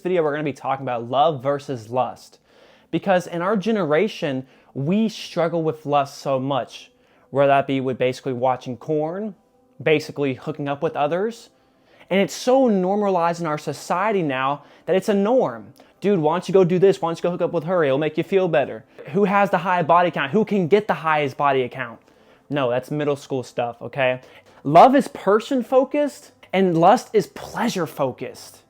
video, we're going to be talking about love versus lust. Because in our generation, we struggle with lust so much, whether that be with basically watching porn, basically hooking up with others. And it's so normalized in our society now that it's a norm. Dude, why don't you go do this? Why don't you go hook up with her? It'll make you feel better. Who has the high body count? Who can get the highest body count? No, that's middle school stuff, okay? Love is person-focused and lust is pleasure-focused.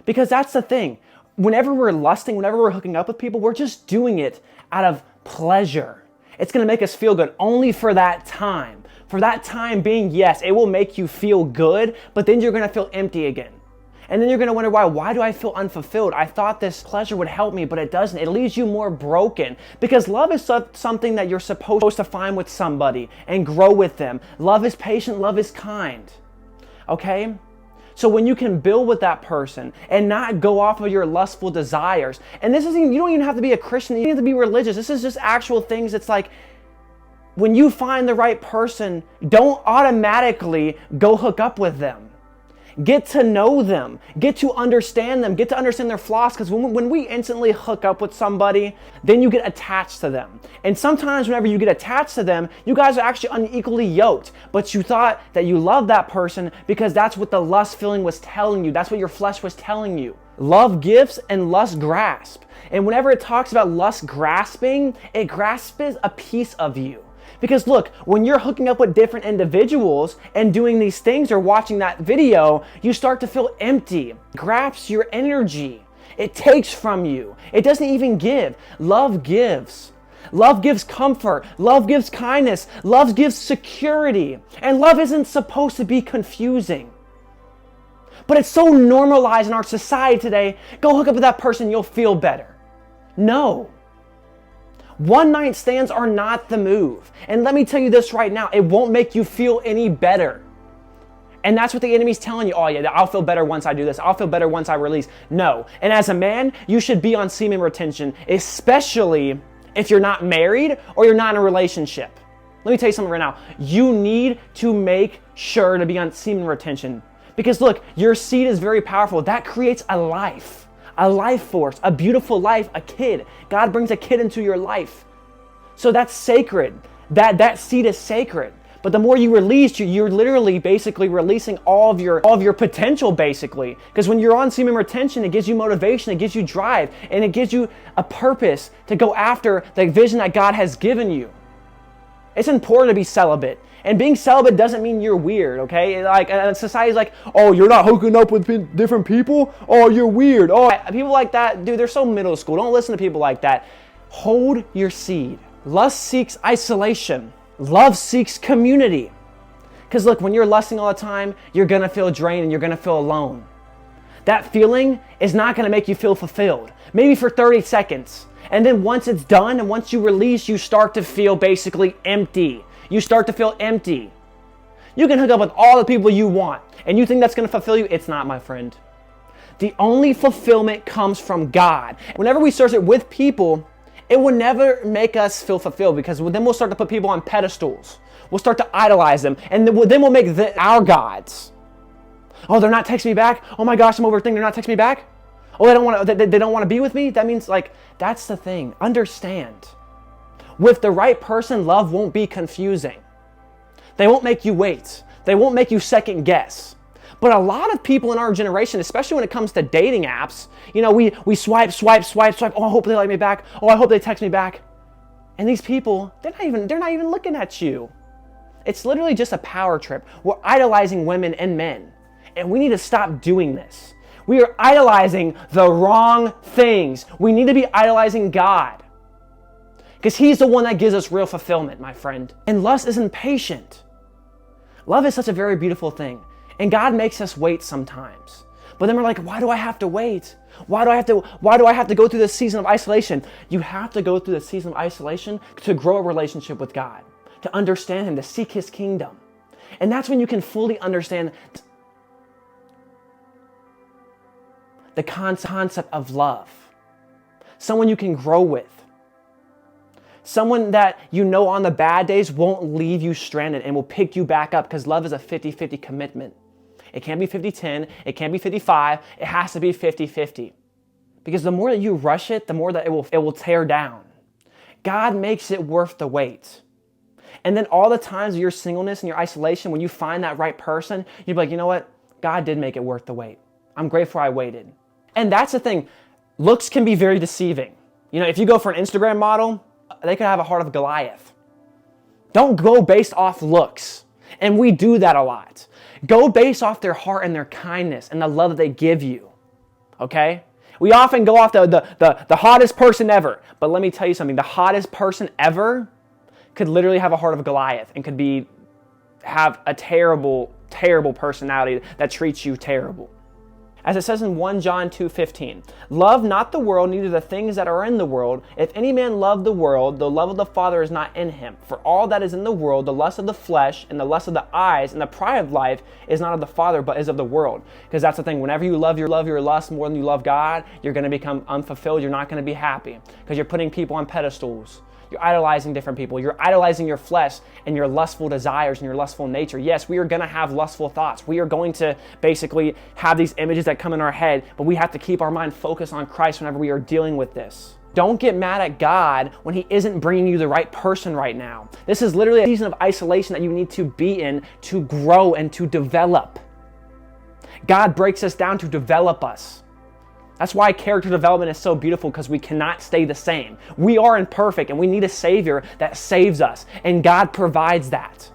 Because that's the thing. Whenever we're lusting, whenever we're hooking up with people, we're just doing it out of pleasure. It's going to make us feel good only for that time. For that time being, yes, it will make you feel good, but then you're going to feel empty again. And then you're going to wonder why. Why do I feel unfulfilled? I thought this pleasure would help me, but it doesn't. It leaves you more broken. Because love is something that you're supposed to find with somebody and grow with them. Love is patient. Love is kind. Okay? So when you can build with that person and not go off of your lustful desires, and this isn't, you don't even have to be a Christian, you don't have to be religious. This is just actual things. It's like, when you find the right person, don't automatically go hook up with them. Get to know them. Get to understand them. Get to understand their flaws. Because when we instantly hook up with somebody, then you get attached to them. And sometimes whenever you get attached to them, you guys are actually unequally yoked. But you thought that you loved that person because that's what the lust feeling was telling you. That's what your flesh was telling you. Love gives and lust grasp. And whenever it talks about lust grasping, it grasps a piece of you. Because look, when you're hooking up with different individuals and doing these things or watching that video, you start to feel empty. It grasps your energy. It takes from you. It doesn't even give. Love gives. Love gives comfort. Love gives kindness. Love gives security. And love isn't supposed to be confusing. But it's so normalized in our society today. Go hook up with that person, you'll feel better. No. One-night stands are not the move. And let me tell you this right now, it won't make you feel any better. And that's what the enemy's telling you. Oh yeah, I'll feel better once I do this. I'll feel better once I release. No. And as a man, you should be on semen retention, especially if you're not married or you're not in a relationship. Let me tell you something right now. You need to make sure to be on semen retention. Because look, your seed is very powerful. That creates a life force, a beautiful life, a kid. God brings a kid into your life. So that's sacred. That seed is sacred. But the more you release, you're literally basically releasing all of your potential basically. Because when you're on semen retention, it gives you motivation, it gives you drive, and it gives you a purpose to go after the vision that God has given you. It's important to be celibate. And being celibate doesn't mean you're weird, okay? Like, society's like, oh, you're not hooking up with different people? Oh, you're weird. Oh, people like that, dude, they're so middle school. Don't listen to people like that. Hold your seed. Lust seeks isolation. Love seeks community. Because look, when you're lusting all the time, you're going to feel drained and you're going to feel alone. That feeling is not going to make you feel fulfilled. Maybe for 30 seconds. And then once it's done and once you release, you start to feel basically empty. You start to feel empty. You can hook up with all the people you want, and you think that's going to fulfill you? It's not, my friend. The only fulfillment comes from God. Whenever we search it with people, it will never make us feel fulfilled because then we'll start to put people on pedestals. We'll start to idolize them, and then we'll make our gods. Oh, they're not texting me back? Oh my gosh, I'm overthinking, they're not texting me back? Oh, they don't want to be with me? That means, like, that's the thing. Understand. With the right person, love won't be confusing. They won't make you wait. They won't make you second guess. But a lot of people in our generation, especially when it comes to dating apps, you know, we swipe. Oh, I hope they like me back. Oh, I hope they text me back. And these people, they're not even looking at you. It's literally just a power trip. We're idolizing women and men. And we need to stop doing this. We are idolizing the wrong things. We need to be idolizing God. Because He's the one that gives us real fulfillment, my friend. And lust isn't patient. Love is such a very beautiful thing. And God makes us wait sometimes. But then we're like, why do I have to wait? Why do I have to go through this season of isolation? You have to go through the season of isolation to grow a relationship with God, to understand Him, to seek His kingdom. And that's when you can fully understand the concept of love. Someone you can grow with. Someone that you know on the bad days won't leave you stranded and will pick you back up because love is a 50-50 commitment. It can't be 50-10. It can't be 55. It has to be 50-50. Because the more that you rush it, the more that it will tear down. God makes it worth the wait. And then all the times of your singleness and your isolation, when you find that right person, you'll be like, you know what? God did make it worth the wait. I'm grateful I waited. And that's the thing. Looks can be very deceiving. You know, if you go for an Instagram model, they could have a heart of Goliath. Don't go based off looks. And we do that a lot. Go based off their heart and their kindness and the love that they give you. Okay? We often go off the hottest person ever. But let me tell you something. The hottest person ever could literally have a heart of Goliath and could have a terrible, terrible personality that treats you terrible. As it says in 1 John 2:15, love not the world, neither the things that are in the world. If any man love the world, the love of the Father is not in him. For all that is in the world, the lust of the flesh and the lust of the eyes and the pride of life is not of the Father, but is of the world. Because that's the thing. Whenever you love your lust more than you love God, you're going to become unfulfilled. You're not going to be happy because you're putting people on pedestals. You're idolizing different people. You're idolizing your flesh and your lustful desires and your lustful nature. Yes, we are going to have lustful thoughts. We are going to basically have these images that come in our head, but we have to keep our mind focused on Christ whenever we are dealing with this. Don't get mad at God when He isn't bringing you the right person right now. This is literally a season of isolation that you need to be in to grow and to develop. God breaks us down to develop us. That's why character development is so beautiful, because we cannot stay the same. We are imperfect and we need a Savior that saves us, and God provides that.